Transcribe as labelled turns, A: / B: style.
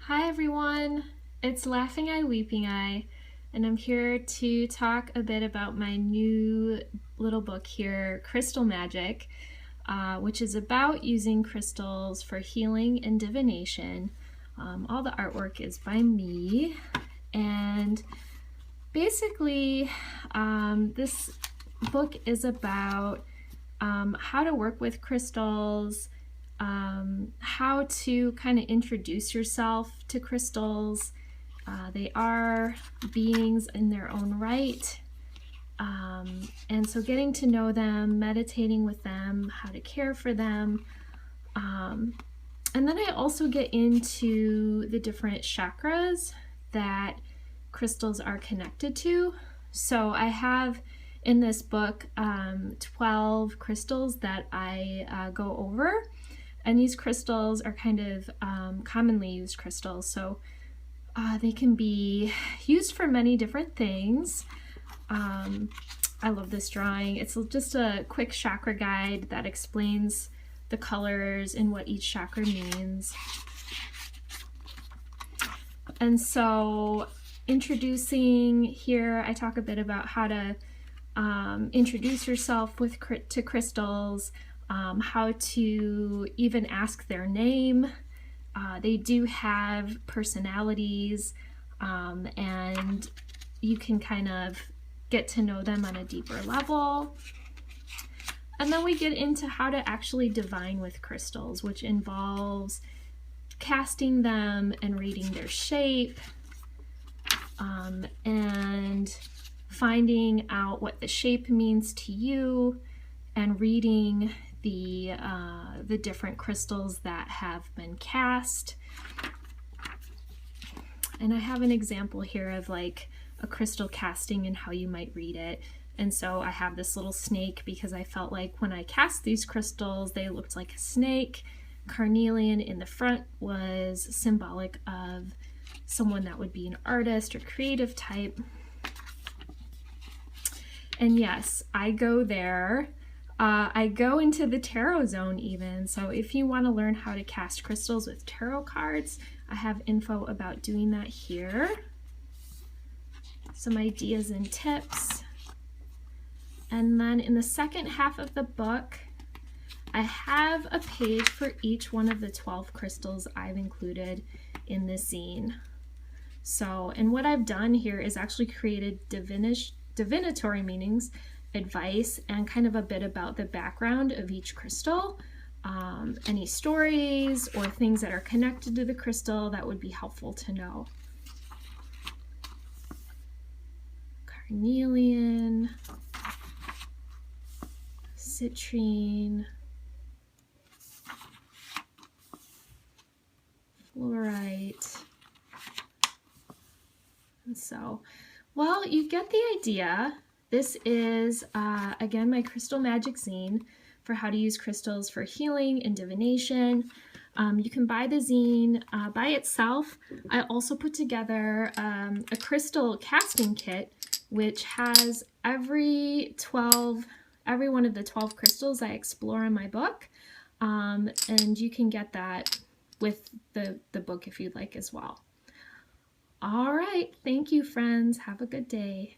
A: Hi everyone, it's Laughing Eye Weeping Eye, and I'm here to talk a bit about my new little book here, Crystal Magic, which is about using crystals for healing and divination. All the artwork is by me, and basically this book is about how to work with crystals, how to kind of introduce yourself to crystals. They are beings in their own right. And so getting to know them, meditating with them, how to care for them. And then I also get into the different chakras that crystals are connected to. So I have in this book 12 crystals that I go over. And these crystals are kind of commonly used crystals, so they can be used for many different things. I love this drawing. It's just a quick chakra guide that explains the colors and what each chakra means. And so introducing here, I talk a bit about how to introduce yourself to crystals, how to even ask their name. They do have personalities, and you can kind of get to know them on a deeper level. And then we get into how to actually divine with crystals, which involves casting them and reading their shape, and finding out what the shape means to you, and reading the different crystals that have been cast. And I have an example here of like a crystal casting and how you might read it. And so I have this little snake because I felt like when I cast these crystals, they looked like a snake. Carnelian in the front was symbolic of someone that would be an artist or creative type. And yes, I go there. I go into the tarot zone even, so if you want to learn how to cast crystals with tarot cards, I have info about doing that here. Some ideas and tips. And then in the second half of the book, I have a page for each one of the 12 crystals I've included in this zine. So, and what I've done here is actually created divinatory meanings, advice, and kind of a bit about the background of each crystal, any stories or things that are connected to the crystal that would be helpful to know. Carnelian, citrine, fluorite, and so, well, you get the idea. This is, again, my Crystal Magic zine for how to use crystals for healing and divination. You can buy the zine by itself. I also put together a crystal casting kit, which has every one of the 12 crystals I explore in my book. And you can get that with the book if you'd like as well. All right, thank you, friends. Have a good day.